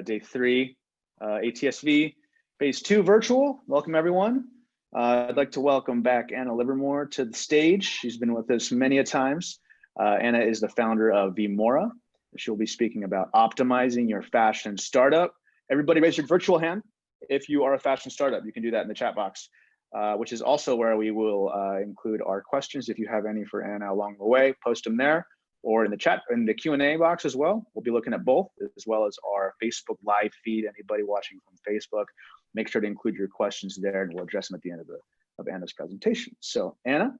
day 3, ATSV phase 2 virtual. Welcome everyone. I'd like to welcome back Anna Livermore to the stage. She's been with us many a times. Anna is the founder of V.Mora. She'll be speaking about optimizing your fashion startup. Everybody raise your virtual hand if you are a fashion startup. You can do that in the chat box, which is also where we will include our questions. If you have any for Anna along the way, post them there or in the chat, in the Q&A box as well. We'll be looking at both, as well as our Facebook live feed. Anybody watching from Facebook, make sure to include your questions there and we'll address them at the end of Anna's presentation. So Anna,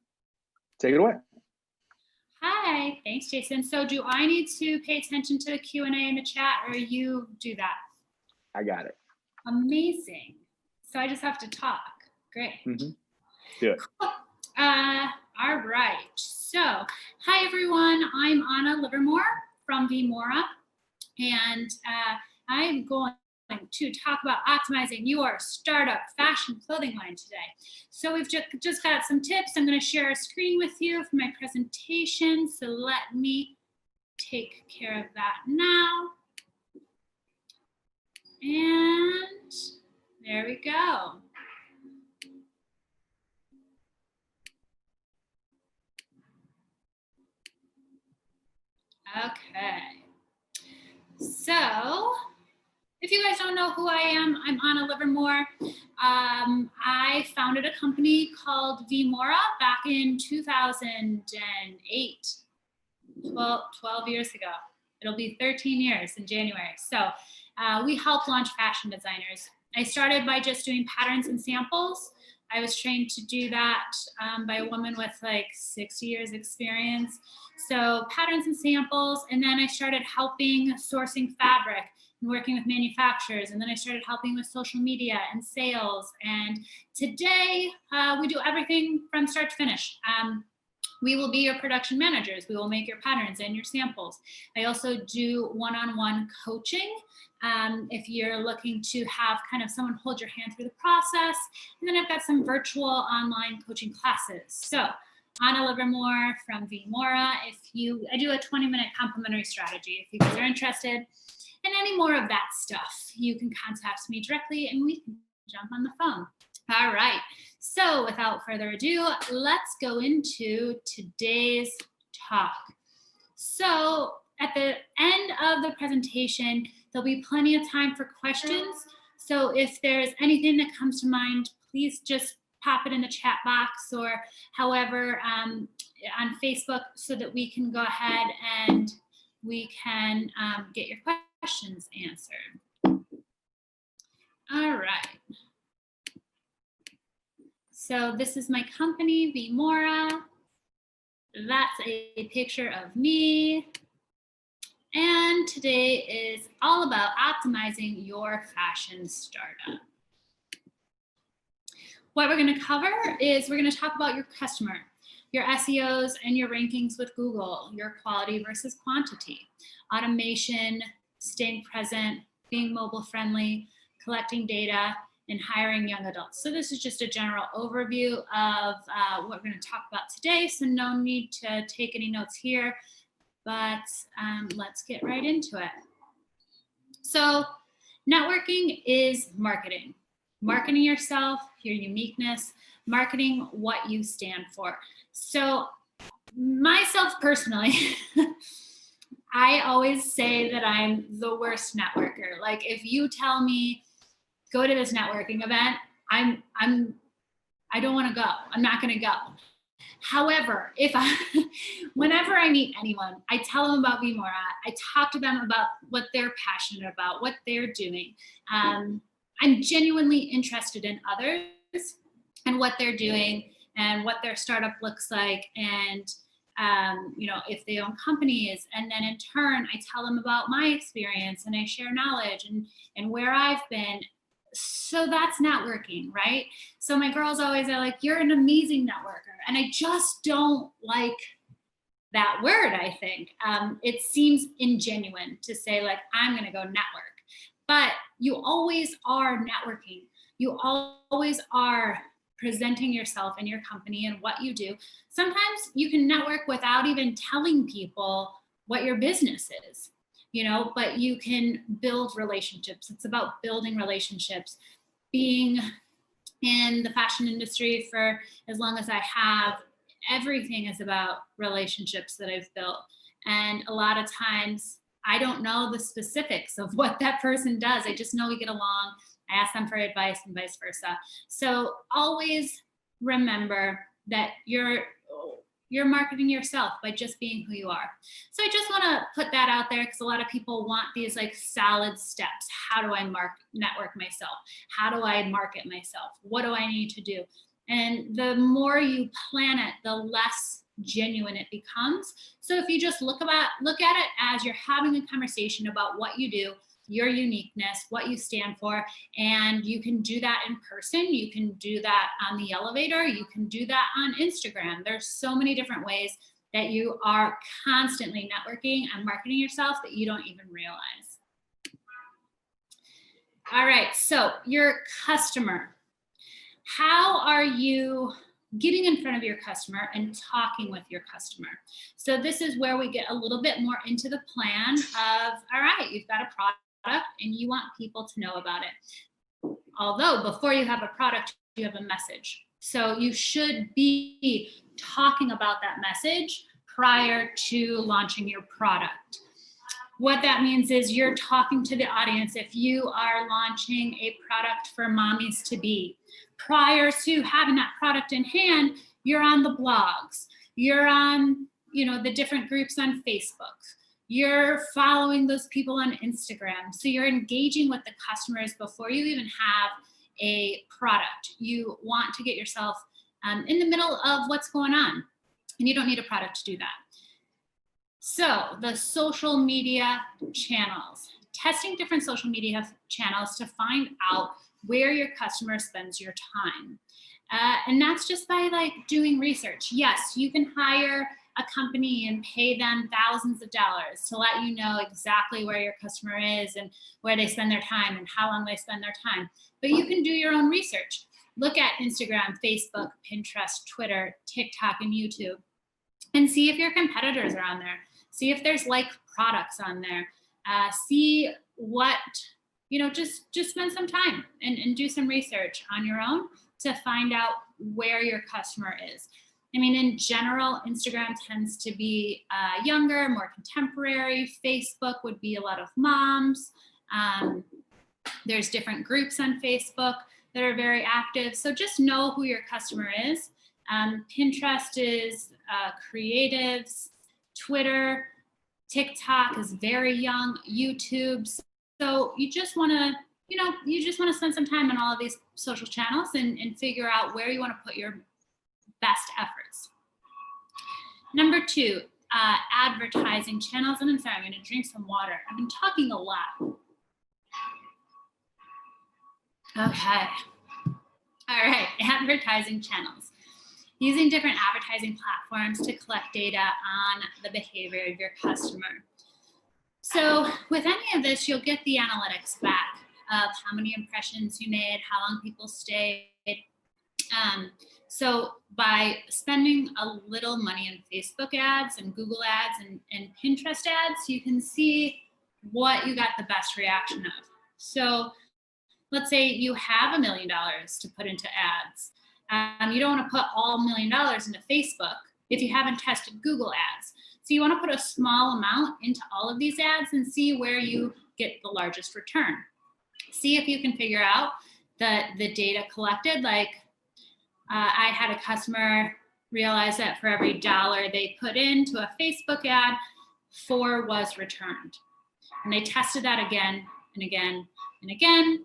take it away. Hi, thanks, Jason. So do I need to pay attention to the Q&A in the chat, or you do that? I got it. Amazing. So I just have to talk. Great. Mm-hmm. Do it. Cool. All right. So, hi everyone. I'm Anna Livermore from V.Mora, and I'm going to talk about optimizing your startup fashion clothing line today. So we've just got some tips. I'm going to share a screen with you for my presentation. So let me take care of that now. And there we go. Okay. So if you guys don't know who I am, I'm Anna Livermore. I founded a company called V.Mora back in 2008, 12 years ago. It'll be 13 years in January. So we help launch fashion designers. I started by just doing patterns and samples. I was trained to do that by a woman with like 60 years experience. So patterns and samples, and then I started helping sourcing fabric and working with manufacturers, and then I started helping with social media and sales. And today we do everything from start to finish. We will be your production managers. We will make your patterns and your samples. I also do one-on-one coaching if you're looking to have kind of someone hold your hand through the process. And then I've got some virtual online coaching classes. So Anna Livermore from V.Mora. I do a 20-minute complimentary strategy. If you guys are interested in any more of that stuff, you can contact me directly and we can jump on the phone. All right. So without further ado, let's go into today's talk. So at the end of the presentation, there'll be plenty of time for questions. So if there's anything that comes to mind, please just pop it in the chat box or however on Facebook so that we can go ahead and we can get your questions answered. All right. So this is my company, V.Mora. That's a picture of me. And today is all about optimizing your fashion startup. What we're going to cover is we're going to talk about your customer, your SEOs and your rankings with Google, your quality versus quantity, automation, staying present, being mobile friendly, collecting data, and hiring young adults. So this is just a general overview of what we're going to talk about today. So no need to take any notes here, but let's get right into it. So networking is marketing. Marketing yourself, your uniqueness, marketing what you stand for. So myself personally, I always say that I'm the worst networker. Like if you tell me, go to this networking event, I don't want to go. I'm not going to go. However, whenever I meet anyone, I tell them about V.Mora. I talk to them about what they're passionate about, what they're doing. I'm genuinely interested in others and what they're doing and what their startup looks like, and if they own companies. And then in turn, I tell them about my experience and I share knowledge and where I've been. So that's networking, right? So my girls always are like, you're an amazing networker. And I just don't like that word, I think. It seems ingenuine to say like, I'm going to go network. But you always are networking. You always are presenting yourself and your company and what you do. Sometimes you can network without even telling people what your business is. but you can build relationships. It's about building relationships. Being in the fashion industry for as long as I have, everything is about relationships that I've built. And a lot of times I don't know the specifics of what that person does. I just know we get along. I ask them for advice and vice versa. So always remember that you're marketing yourself by just being who you are. So I just want to put that out there because a lot of people want these like solid steps. How do I network myself? How do I market myself? What do I need to do? And the more you plan it, the less genuine it becomes. So if you just look at it as you're having a conversation about what you do, your uniqueness, what you stand for, and you can do that in person. You can do that on the elevator. You can do that on Instagram. There's so many different ways that you are constantly networking and marketing yourself that you don't even realize. All right, so your customer. How are you getting in front of your customer and talking with your customer? So this is where we get a little bit more into the plan of, all right, you've got a product and you want people to know about it. Although before you have a product, you have a message. So you should be talking about that message prior to launching your product. What that means is you're talking to the audience. If you are launching a product for mommies to be, prior to having that product in hand, you're on the blogs, you're on, the different groups on Facebook, you're following those people on Instagram. So you're engaging with the customers before you even have a product. You want to get yourself in the middle of what's going on, and you don't need a product to do that. So the social media channels, testing different social media channels to find out where your customer spends your time. And that's just by doing research. Yes, you can hire a company and pay them thousands of dollars to let you know exactly where your customer is and where they spend their time and how long they spend their time. But you can do your own research. Look at Instagram, Facebook, Pinterest, Twitter, TikTok, and YouTube, and see if your competitors are on there. See if there's like products on there. See what, just spend some time and do some research on your own to find out where your customer is. I mean, in general, Instagram tends to be younger, more contemporary. Facebook would be a lot of moms. There's different groups on Facebook that are very active. So just know who your customer is. Pinterest is creatives. Twitter, TikTok is very young. YouTube. So you just want to, spend some time on all of these social channels and figure out where you want to put your best efforts. Number 2, advertising channels. And I'm sorry, I'm going to drink some water. I've been talking a lot. Okay. All right, advertising channels. Using different advertising platforms to collect data on the behavior of your customer. So with any of this, you'll get the analytics back of how many impressions you made, how long people stayed. So by spending a little money on Facebook ads and Google ads and Pinterest ads, you can see what you got the best reaction of. So let's say you have $1 million to put into ads. You don't want to put all $1 million into Facebook if you haven't tested Google ads. So you want to put a small amount into all of these ads and see where you get the largest return. See if you can figure out the data collected. I had a customer realize that for every $1 they put into a Facebook ad, 4 was returned. And they tested that again and again and again.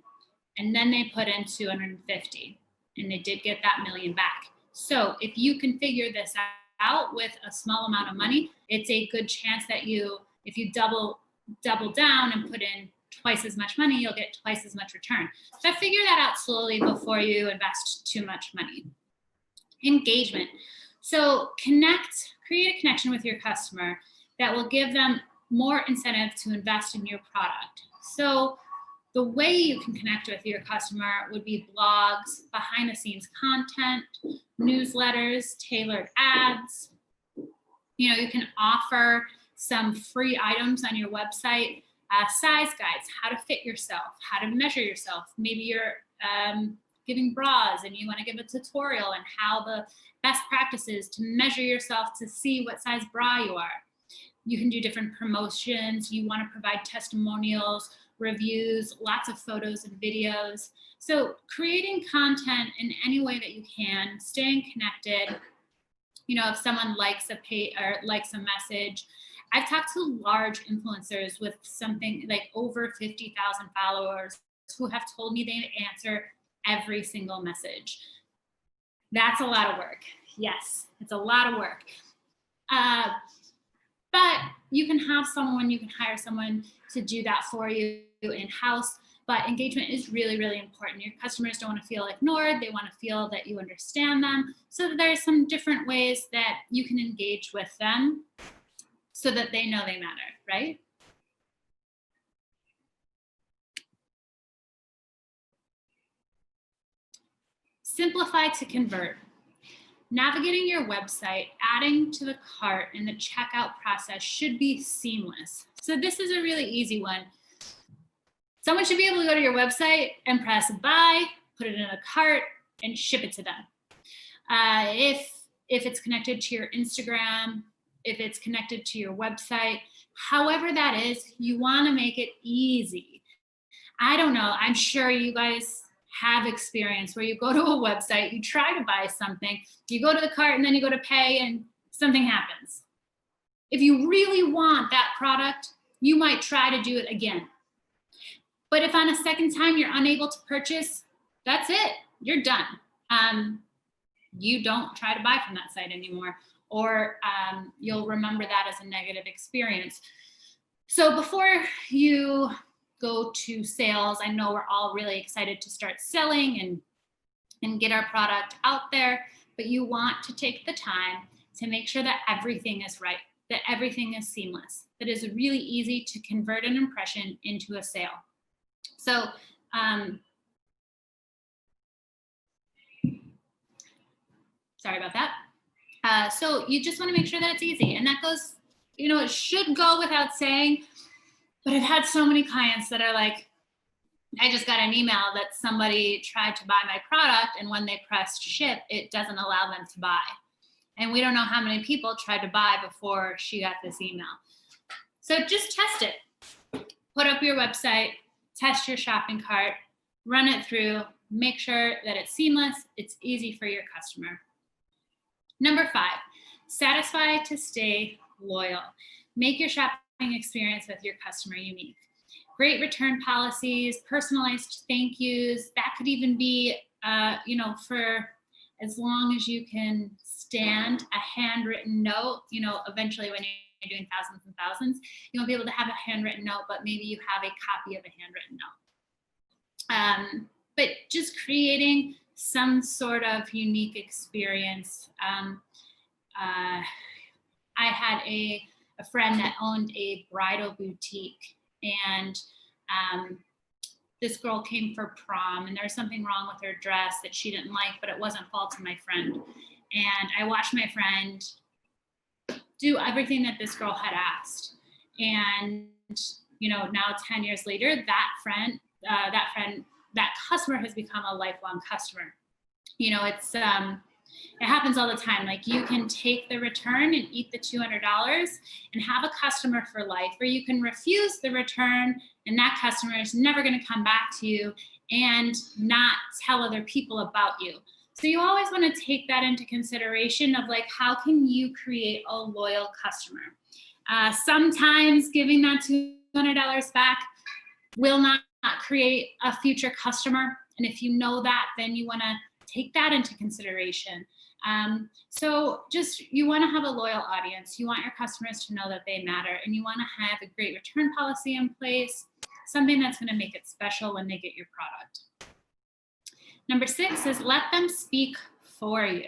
And then they put in 250. And they did get that $1 million back. So if you can figure this out with a small amount of money, it's a good chance that if you double down and put in twice as much money, you'll get twice as much return. So figure that out slowly before you invest too much money. Engagement. So create a connection with your customer that will give them more incentive to invest in your product. So the way you can connect with your customer would be blogs, behind the scenes content, newsletters, tailored ads. You can offer some free items on your website, size guides, how to fit yourself, how to measure yourself. Maybe you're giving bras and you want to give a tutorial on how the best practices to measure yourself to see what size bra you are. You can do different promotions. You want to provide testimonials, reviews, lots of photos and videos. So creating content in any way that you can, staying connected. You know, if someone likes a page or likes a message, I've talked to large influencers with something like over 50,000 followers who have told me they answer every single message. That's a lot of work. Yes, it's a lot of work. But you can have someone, you can hire someone to do that for you in-house. But engagement is really, really important. Your customers don't want to feel ignored. They want to feel that you understand them. So there's some different ways that you can engage with them so that they know they matter, right? Simplify to convert. Navigating your website, adding to the cart, and the checkout process should be seamless. So this is a really easy one. Someone should be able to go to your website and press buy, put it in a cart, and ship it to them. If it's connected to your Instagram, if it's connected to your website, however that is, you want to make it easy. I don't know, I'm sure you guys have experience where you go to a website, you try to buy something, you go to the cart and then you go to pay and something happens. If you really want that product, you might try to do it again. But if on a second time you're unable to purchase, that's it, you're done. You don't try to buy from that site anymore, or you'll remember that as a negative experience. So before you go to sales, I know we're all really excited to start selling and get our product out there, but you want to take the time to make sure that everything is right, that everything is seamless, that it's really easy to convert an impression into a sale. So sorry about that. So you just want to make sure that it's easy, and that goes, you know, it should go without saying, but I've had so many clients that are like, I just got an email that somebody tried to buy my product, and when they pressed ship, it doesn't allow them to buy. And we don't know how many people tried to buy before she got this email. So just test it. Put up your website, test your shopping cart, run it through, make sure that it's seamless, it's easy for your customer. Number 5, satisfy to stay loyal. Make your shopping experience with your customer unique. Great return policies, personalized thank yous. That could even be, you know, for as long as you can stand a handwritten note. You know, eventually when you're doing thousands and thousands, you won't be able to have a handwritten note, but maybe you have a copy of a handwritten note. But just creating some sort of unique experience. I had a friend that owned a bridal boutique, and this girl came for prom, and there was something wrong with her dress that she didn't like, but it wasn't fault to my friend. And I watched my friend do everything that this girl had asked. And, you know, now 10 years later, that customer has become a lifelong customer. You know, it happens all the time. Like, you can take the return and eat the $200 and have a customer for life, or you can refuse the return and that customer is never going to come back to you and not tell other people about you. So you always want to take that into consideration of, like, how can you create a loyal customer? Sometimes giving that $200 back will not create a future customer. And if you know that, then you want to take that into consideration. So just, you want to have a loyal audience. You want your customers to know that they matter, and you want to have a great return policy in place, something that's going to make it special when they get your product. Number 6 is let them speak for you.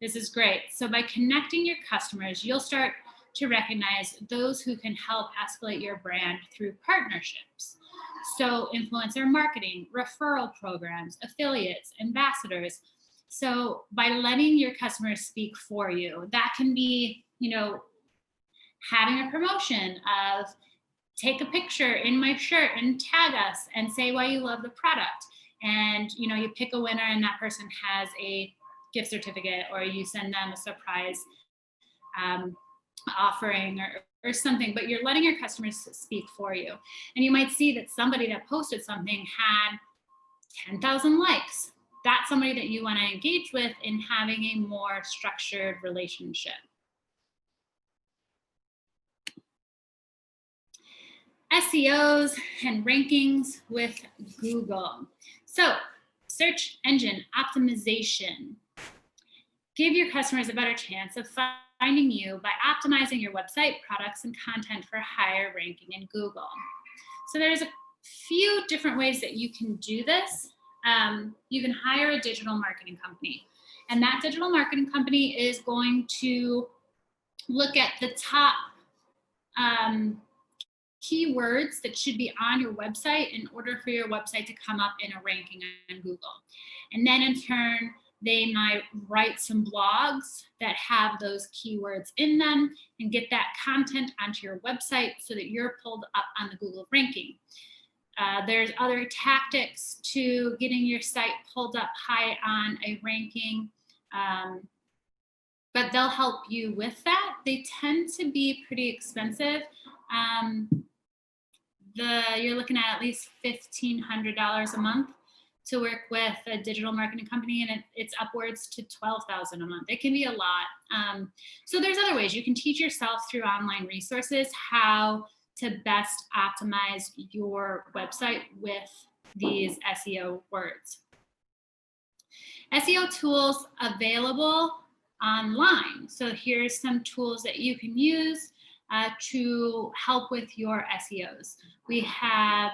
This is great. So by connecting your customers, you'll start to recognize those who can help escalate your brand through partnerships. So influencer marketing, referral programs, affiliates, ambassadors. So by letting your customers speak for you, that can be, you know, having a promotion of take a picture in my shirt and tag us and say why you love the product. And, you know, you pick a winner and that person has a gift certificate, or you send them a surprise offering or something, but you're letting your customers speak for you. And you might see that somebody that posted something had 10,000 likes. That's somebody that you want to engage with in having a more structured relationship. SEOs and rankings with Google. So, search engine optimization. Give your customers a better chance of finding you by optimizing your website, products, and content for higher ranking in Google. So there's a few different ways that you can do this. You can hire a digital marketing company, and that digital marketing company is going to look at the top keywords that should be on your website in order for your website to come up in a ranking on Google. And then in turn, they might write some blogs that have those keywords in them and get that content onto your website so that you're pulled up on the Google ranking. There's other tactics to getting your site pulled up high on a ranking, but they'll help you with that. They tend to be pretty expensive. You're looking at least $1,500 a month to work with a digital marketing company, and it's upwards to $12,000 a month. It can be a lot. So there's other ways you can teach yourself through online resources how to best optimize your website with these SEO words. SEO tools available online. So here's some tools that you can use to help with your SEOs. We have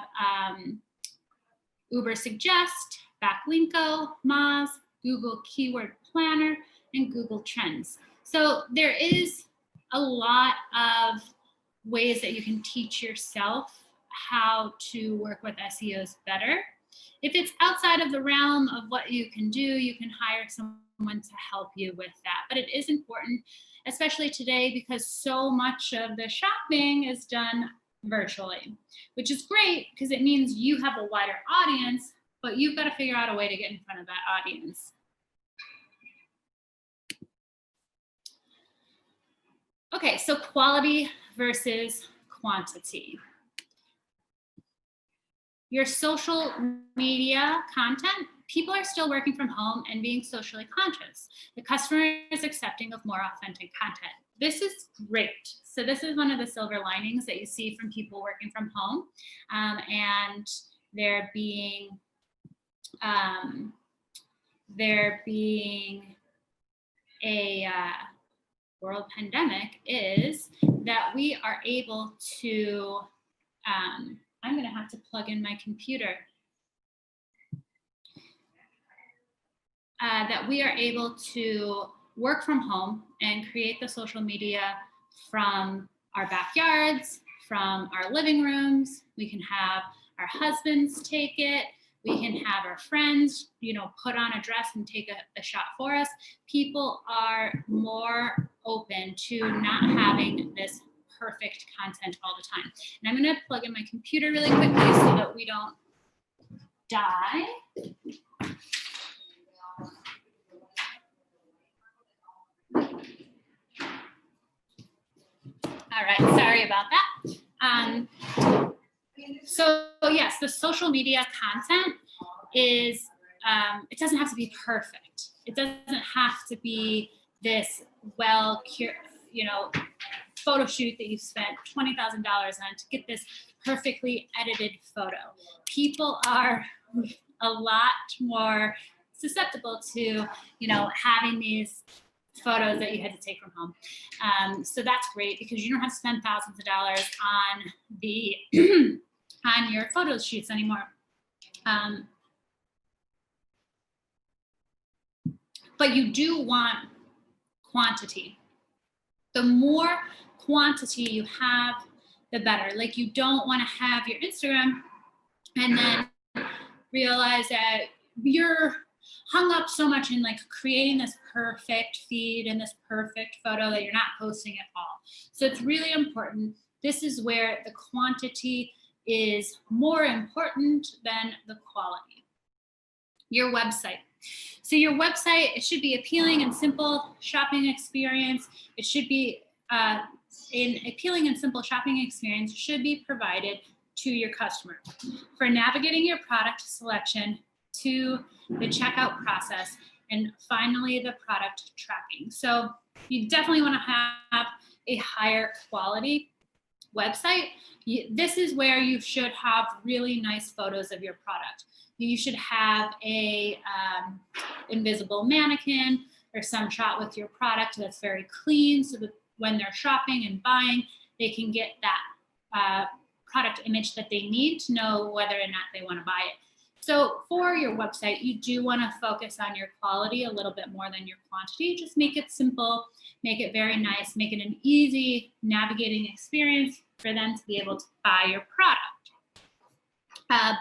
Uber Suggest, Backlinko, Moz, Google Keyword Planner, and Google Trends. So there is a lot of ways that you can teach yourself how to work with SEOs better. If it's outside of the realm of what you can do, you can hire someone to help you with that. But it is important, especially today, because so much of the shopping is done virtually, which is great because it means you have a wider audience, but you've got to figure out a way to get in front of that audience. Okay, so quality versus quantity. Your social media content, people are still working from home and being socially conscious. The customer is accepting of more authentic content. This is great. So this is one of the silver linings that you see from people working from home, and there being a world pandemic is that we are able to, I'm gonna have to plug in my computer, that we are able to work from home and create the social media from our backyards, from our living rooms. We can have our husbands take it. We can have our friends, put on a dress and take a shot for us. People are more open to not having this perfect content all the time. And I'm gonna plug in my computer really quickly so that we don't die. All right, sorry about that. So yes, the social media content is, it doesn't have to be perfect. It doesn't have to be this photo shoot that you spent $20,000 on to get this perfectly edited photo. People are a lot more susceptible to, having these photos that you had to take from home. So that's great because you don't have to spend thousands of dollars on the on your photo shoots anymore. But you do want quantity. The more quantity you have, the better. Like, you don't want to have your Instagram and then realize that you're hung up so much in like creating this perfect feed and this perfect photo that you're not posting at all. So it's really important. This is where the quantity is more important than the quality. Your website. So your website, it should be appealing and simple shopping experience. It should be an appealing and simple shopping experience should be provided to your customer. For navigating your product selection to the checkout process, and finally the product tracking. So you definitely want to have a higher quality website. This is where you should have really nice photos of your product. You should have a invisible mannequin or some shot with your product that's very clean, so that when they're shopping and buying, they can get that product image that they need to know whether or not they want to buy it. So for your website, you do want to focus on your quality a little bit more than your quantity. Just make it simple, make it very nice, make it an easy navigating experience for them to be able to buy your product.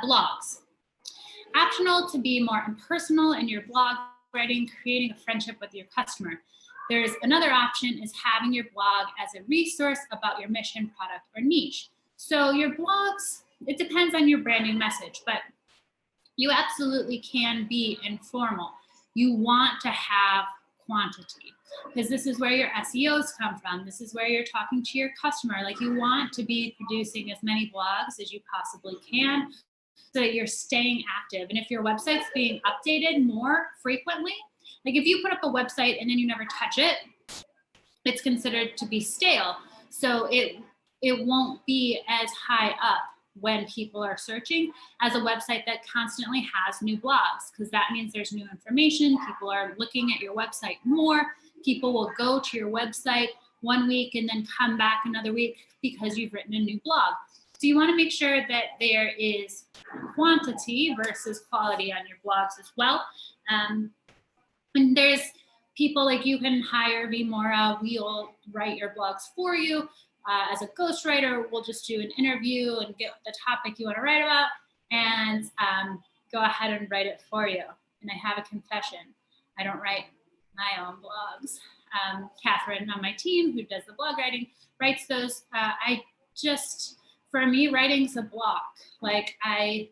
Blogs. Optional to be more impersonal in your blog writing, creating a friendship with your customer. There's another option is having your blog as a resource about your mission, product, or niche. So your blogs, it depends on your branding message, but you absolutely can be informal. You want to have quantity because this is where your SEOs come from. This is where you're talking to your customer. Like you want to be producing as many blogs as you possibly can so that you're staying active. And if your website's being updated more frequently, like if you put up a website and then you never touch it, it's considered to be stale. So it won't be as high up when people are searching as a website that constantly has new blogs, because that means there's new information. People are looking at your website more. People will go to your website one week and then come back another week because you've written a new blog. So you want to make sure that there is quantity versus quality on your blogs as well. And there's people like you can hire V.Mora. We'll write your blogs for you. As a ghostwriter, we'll just do an interview and get the topic you want to write about and go ahead and write it for you. And I have a confession. I don't write my own blogs. Catherine on my team, who does the blog writing, writes those. For me, writing's a block. Like I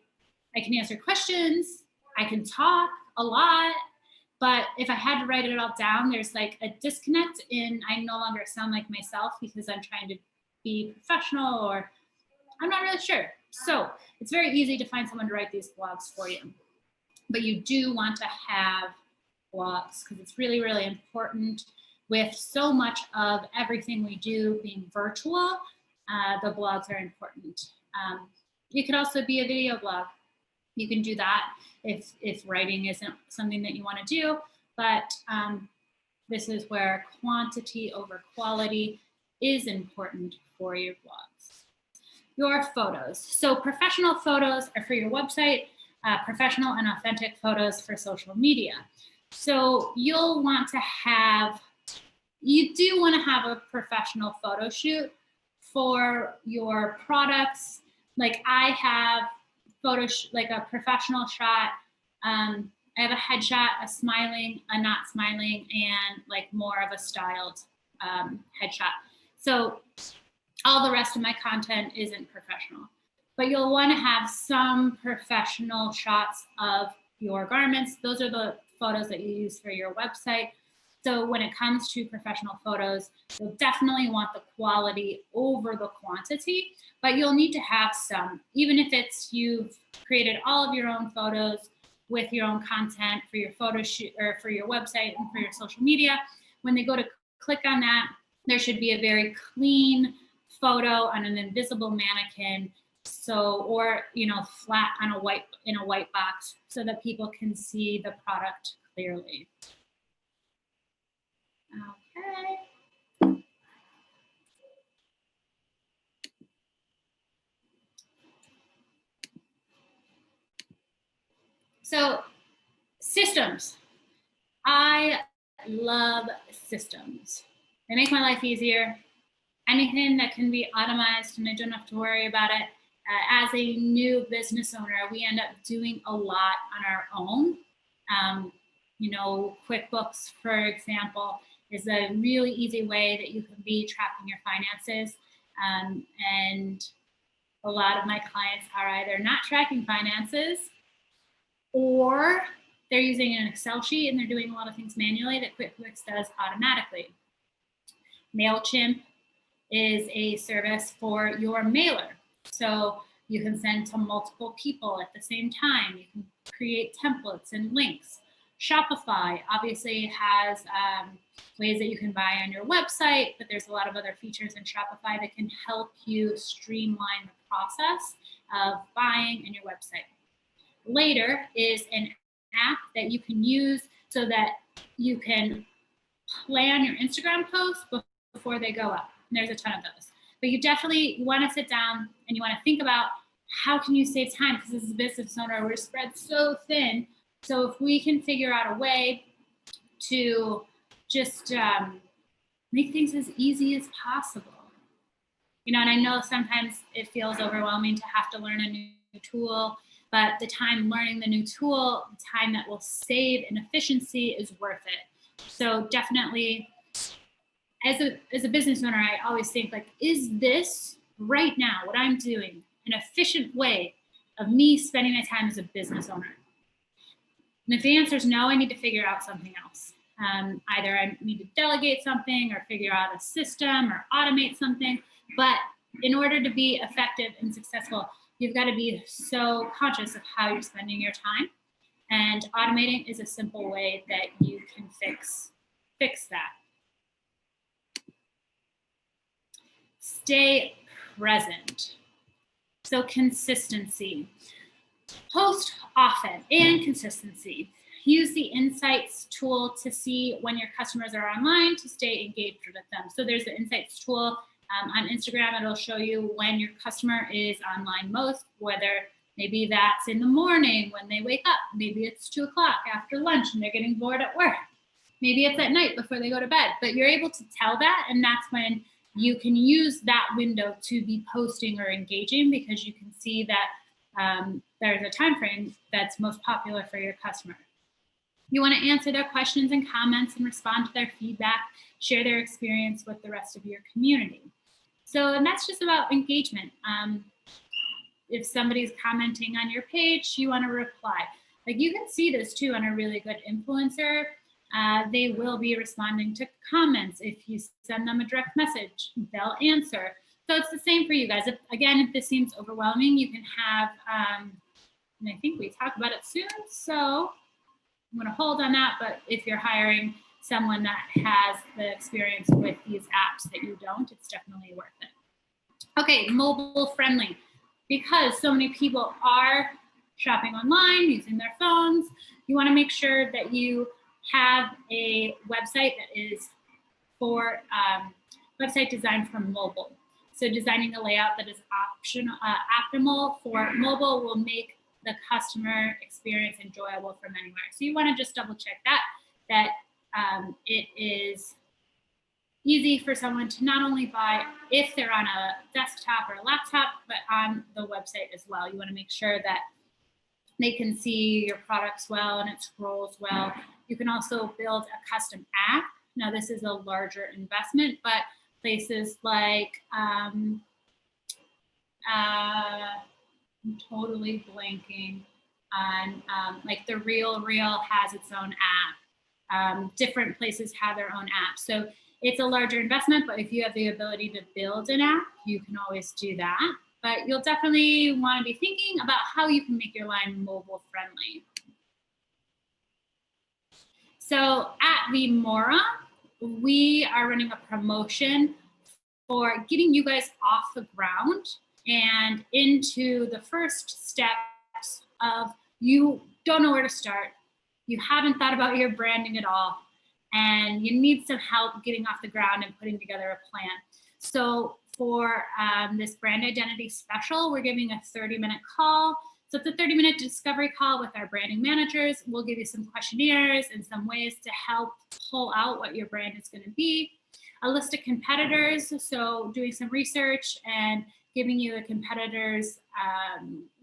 can answer questions, I can talk a lot, but if I had to write it all down, there's like a disconnect in I no longer sound like myself because I'm trying to be professional or I'm not really sure. So it's very easy to find someone to write these blogs for you. But you do want to have blogs because it's really, really important with so much of everything we do being virtual. The blogs are important. You could also be a video blog. You can do that if writing isn't something that you want to do, but this is where quantity over quality is important for your blogs. Your photos. So professional photos are for your website, professional and authentic photos for social media. So you do want to have a professional photo shoot for your products. Like I have like a professional shot. I have a headshot, a smiling, a not smiling, and like more of a styled headshot. So all the rest of my content isn't professional, but you'll want to have some professional shots of your garments. Those are the photos that you use for your website. So when it comes to professional photos, you'll definitely want the quality over the quantity, but you'll need to have some, even if it's you've created all of your own photos with your own content for your photo shoot or for your website and for your social media. When they go to click on that, there should be a very clean photo on an invisible mannequin. So, or, flat in a white box so that people can see the product clearly. Okay. So systems. I love systems. They make my life easier. Anything that can be automized and I don't have to worry about it. As a new business owner, we end up doing a lot on our own. You know, QuickBooks, for example, is a really easy way that you can be tracking your finances. And a lot of my clients are either not tracking finances, or they're using an Excel sheet and they're doing a lot of things manually that QuickBooks does automatically. MailChimp is a service for your mailer. So you can send to multiple people at the same time. You can create templates and links. Shopify obviously has ways that you can buy on your website, but there's a lot of other features in Shopify that can help you streamline the process of buying in your website. Later is an app that you can use so that you can plan your Instagram posts before they go up. And there's a ton of those. But you definitely want to sit down and you want to think about how can you save time, because as a business owner, we're spread so thin. So if we can figure out a way to just make things as easy as possible. You know, and I know sometimes it feels overwhelming to have to learn a new tool, but the time learning the new tool, the time that will save in efficiency is worth it. So definitely, as a business owner, I always think, like, is this right now, what I'm doing, an efficient way of me spending my time as a business owner? And if the answer is no, I need to figure out something else. Either I need to delegate something or figure out a system or automate something. But in order to be effective and successful, you've got to be so conscious of how you're spending your time. And automating is a simple way that you can fix that. Stay present. So consistency. Post often and consistency. Use the Insights tool to see when your customers are online to stay engaged with them. So there's the Insights tool on Instagram. It'll show you when your customer is online most, whether maybe that's in the morning when they wake up. Maybe it's 2 o'clock after lunch and they're getting bored at work. Maybe it's at night before they go to bed. But you're able to tell that, and that's when you can use that window to be posting or engaging, because you can see that there's a time frame that's most popular for your customer. You want to answer their questions and comments and respond to their feedback, share their experience with the rest of your community. So, and that's just about engagement. If somebody's commenting on your page, you want to reply. Like, you can see this too on a really good influencer. They will be responding to comments. If you send them a direct message, they'll answer. So it's the same for you guys. If this seems overwhelming, you can have, and I think we talk about it soon, so I'm going to hold on that. But if you're hiring someone that has the experience with these apps that you don't, it's definitely worth it. Okay, mobile friendly. Because so many people are shopping online, using their phones, you want to make sure that you have a website that is for website designed for mobile. So designing a layout that is optimal for mobile will make the customer experience enjoyable from anywhere. So you want to just double check that it is easy for someone to not only buy if they're on a desktop or a laptop, but on the website as well. You want to make sure that they can see your products well and it scrolls well. You can also build a custom app. Now, this is a larger investment, but places like, I'm totally blanking on, like the Real has its own app. Different places have their own app. So it's a larger investment, but if you have the ability to build an app, you can always do that. But you'll definitely want to be thinking about how you can make your line mobile friendly. So at V.Mora, we are running a promotion for getting you guys off the ground and into the first steps of, you don't know where to start, you haven't thought about your branding at all, and you need some help getting off the ground and putting together a plan. So for this brand identity special, we're giving a 30-minute call. So it's a 30-minute discovery call with our branding managers. We'll give you some questionnaires and some ways to help pull out what your brand is going to be. A list of competitors, so doing some research and giving you a competitor's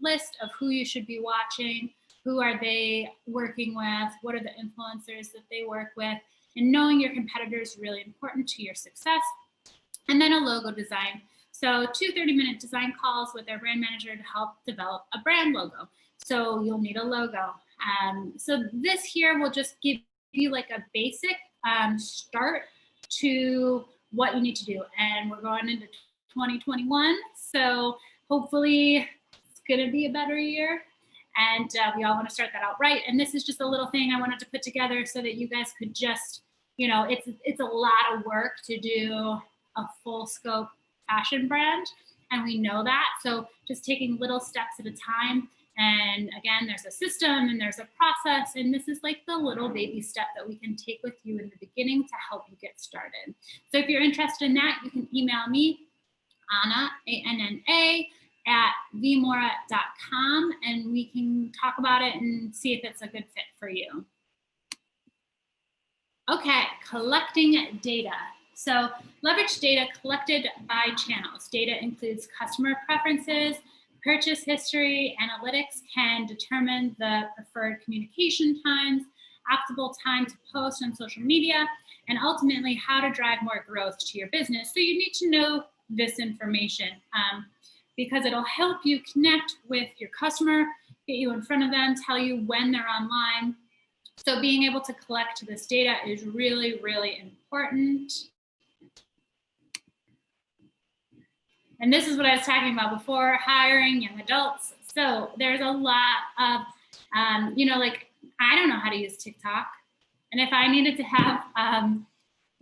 list of who you should be watching. Who are they working with? What are the influencers that they work with? And knowing your competitors is really important to your success. And then a logo design. So 2 30-minute design calls with our brand manager to help develop a brand logo. So you'll need a logo. So this here will just give you like a basic start to what you need to do. And we're going into 2021. So hopefully it's going to be a better year. And we all want to start that out right. And this is just a little thing I wanted to put together so that you guys could just, it's a lot of work to do a full scope fashion brand. And we know that. So just taking little steps at a time. And again, there's a system and there's a process. And this is like the little baby step that we can take with you in the beginning to help you get started. So if you're interested in that, you can email me, Anna, A-N-N-A, at V.Mora.com, and we can talk about it and see if it's a good fit for you. Okay, collecting data. So leverage data collected by channels. Data includes customer preferences, purchase history. Analytics can determine the preferred communication times, optimal time to post on social media, and ultimately how to drive more growth to your business. So you need to know this information because it'll help you connect with your customer, get you in front of them, tell you when they're online. So being able to collect this data is really, really important. And this is what I was talking about before, hiring young adults. So there's a lot of, like, I don't know how to use TikTok. And if I needed to have,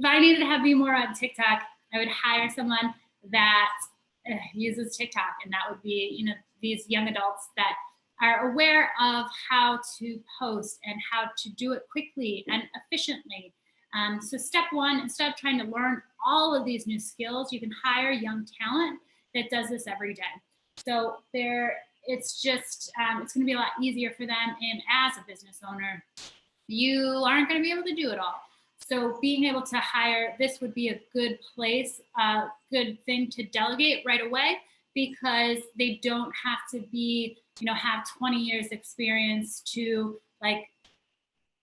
V.Mora on TikTok, I would hire someone that uses TikTok. And that would be, these young adults that are aware of how to post and how to do it quickly and efficiently. So step one, instead of trying to learn all of these new skills, you can hire young talent that does this every day. So it's just, it's gonna be a lot easier for them. And as a business owner, you aren't gonna be able to do it all. So being able to hire, this would be a good place, a good thing to delegate right away, because they don't have to be, have 20 years experience to, like,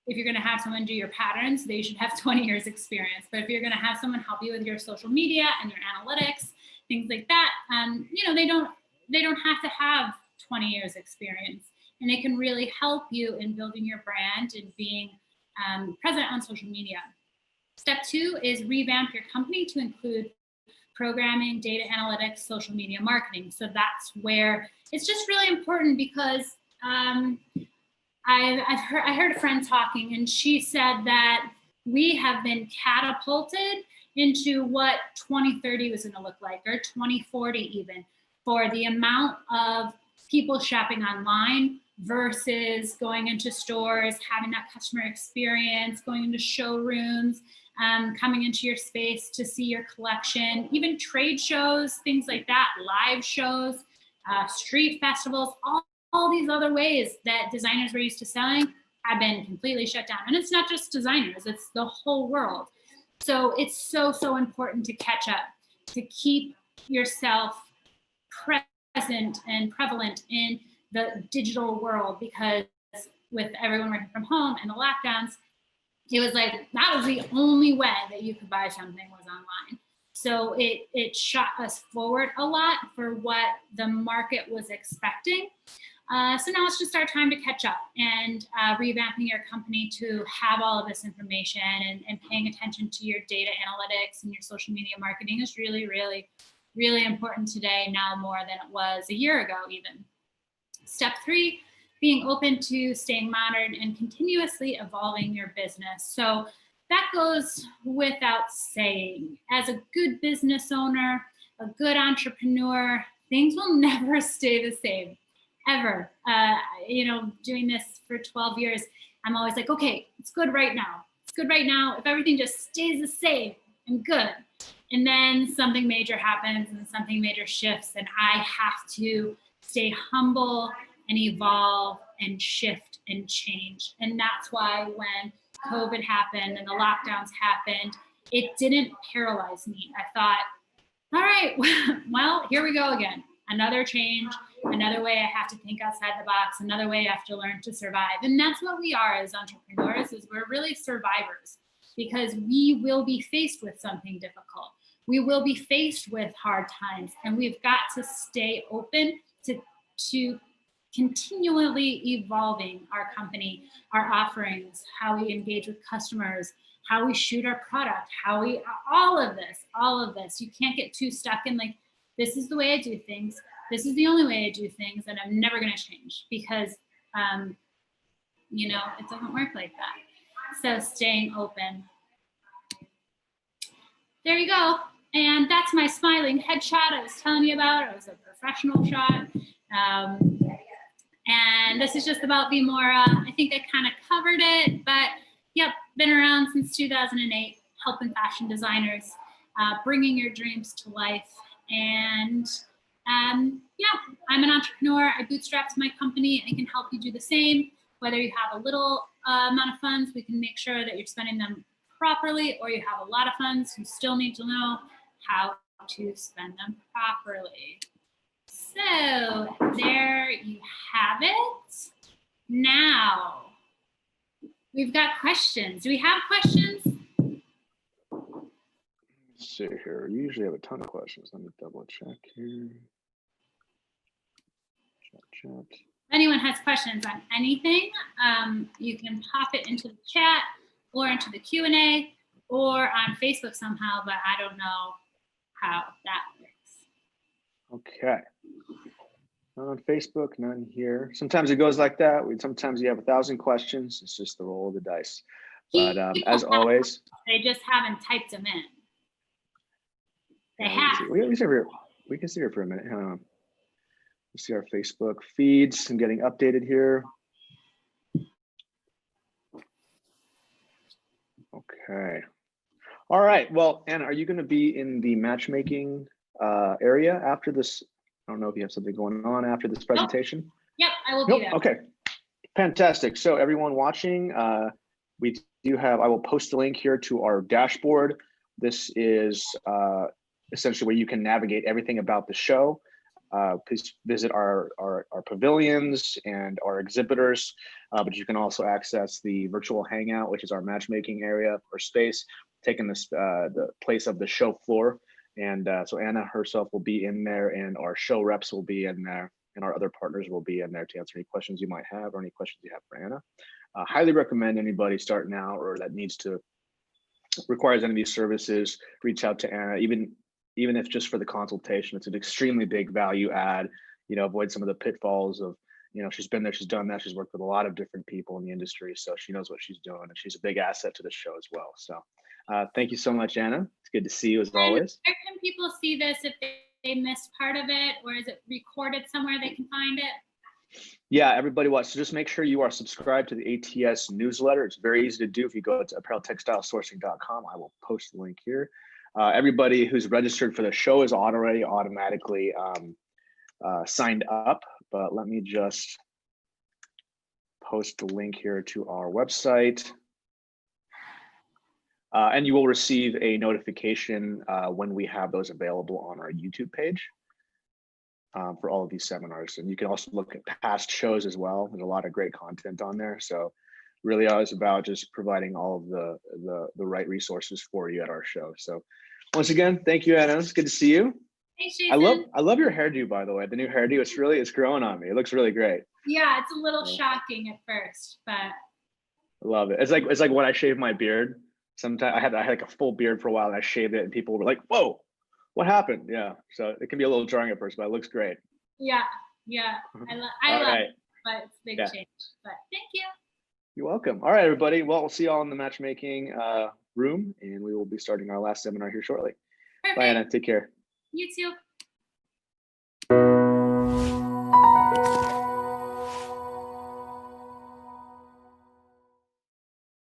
if you're gonna have someone do your patterns, they should have 20 years experience. But if you're gonna have someone help you with your social media and your analytics, things like that, they don't have to have 20 years experience, and it can really help you in building your brand and being present on social media. Step two is revamp your company to include programming, data analytics, social media marketing. So that's where it's just really important, because I heard a friend talking, and she said that we have been catapulted into what 2030 was going to look like, or 2040 even, for the amount of people shopping online versus going into stores, having that customer experience, going into showrooms, coming into your space to see your collection, even trade shows, things like that, live shows, street festivals, all these other ways that designers were used to selling have been completely shut down. And it's not just designers, it's the whole world. So it's so, so important to catch up, to keep yourself present and prevalent in the digital world, because with everyone working from home and the lockdowns, it was like, that was the only way that you could buy something was online. So it shot us forward a lot for what the market was expecting. So now it's just our time to catch up, and revamping your company to have all of this information and paying attention to your data analytics and your social media marketing is really, really, really important today, now more than it was a year ago even. Step three, being open to staying modern and continuously evolving your business. So that goes without saying. As a good business owner, a good entrepreneur, things will never stay the same. Ever. Doing this for 12 years, I'm always like, okay, it's good right now. It's good right now. If everything just stays the same, I'm good. And then something major happens and something major shifts, and I have to stay humble and evolve and shift and change. And that's why when COVID happened and the lockdowns happened, it didn't paralyze me. I thought, all right, well, here we go again. Another change, Another way, I have to think outside the box. Another way, I have to learn to survive. And that's what we are as entrepreneurs, is we're really survivors, because we will be faced with something difficult. We will be faced with hard times, and we've got to stay open to continually evolving our company, our offerings, how we engage with customers, how we shoot our product, all of this. You can't get too stuck in like, this is the way I do things. This is the only way I do things, and I'm never going to change, because, it doesn't work like that. So staying open. There you go. And that's my smiling headshot I was telling you about. It was a professional shot. And this is just about V.Mora. I think I kind of covered it, but yep, been around since 2008, helping fashion designers, bringing your dreams to life. And I'm an entrepreneur. I bootstrapped my company. I can help you do the same. Whether you have a little amount of funds, we can make sure that you're spending them properly, or you have a lot of funds, you still need to know how to spend them properly. So there you have it. Now, we've got questions. Do we have questions? Let's see here. You usually have a ton of questions. Let me double check here. Chat. If anyone has questions on anything, you can pop it into the chat or into the Q&A or on Facebook somehow, but I don't know how that works. Okay. None on Facebook, none here. Sometimes it goes like that. Sometimes you have 1,000 questions. It's just the roll of the dice. But as always, they just haven't typed them in. They have. We can sit here for a minute. Let's see our Facebook feeds. I'm getting updated here. Okay. All right. Well, Anna, are you going to be in the matchmaking area after this? I don't know if you have something going on after this presentation. Yep, I will be there. Okay. Fantastic. So everyone watching, we do have, I will post the link here to our dashboard. This is essentially where you can navigate everything about the show. Please visit our pavilions and our exhibitors, but you can also access the virtual hangout, which is our matchmaking area or space, taking this the place of the show floor. And so Anna herself will be in there, and our show reps will be in there, and our other partners will be in there to answer any questions you might have or any questions you have for Anna. Highly recommend anybody starting out or that requires any of these services, reach out to Anna, even if just for the consultation. It's an extremely big value add, avoid some of the pitfalls of, she's been there, she's done that. She's worked with a lot of different people in the industry, so she knows what she's doing, and she's a big asset to the show as well. So thank you so much, Anna. It's good to see you as always. Where can people see this if they missed part of it, or is it recorded somewhere they can find it? Yeah, everybody watch. So just make sure you are subscribed to the ATS newsletter. It's very easy to do. If you go to appareltextilesourcing.com, I will post the link here. Everybody who's registered for the show is already automatically signed up, but let me just post the link here to our website. And you will receive a notification when we have those available on our YouTube page for all of these seminars. And you can also look at past shows as well. There's a lot of great content on there. So really is about just providing all of the right resources for you at our show. So once again, thank you, Anna. It's good to see you. Thanks, Jason. I love your hairdo, by the way. The new hairdo, it's growing on me. It looks really great. Yeah, it's a little shocking at first, but I love it. It's like when I shave my beard. Sometimes I had like a full beard for a while, and I shaved it, and people were like, "Whoa, what happened?" Yeah, so it can be a little jarring at first, but it looks great. Yeah, I love it, but it's a big change. But thank you. You're welcome. All right, everybody. Well, we'll see you all in the matchmaking room, and we will be starting our last seminar here shortly. Perfect. Bye, Anna. Take care. You too.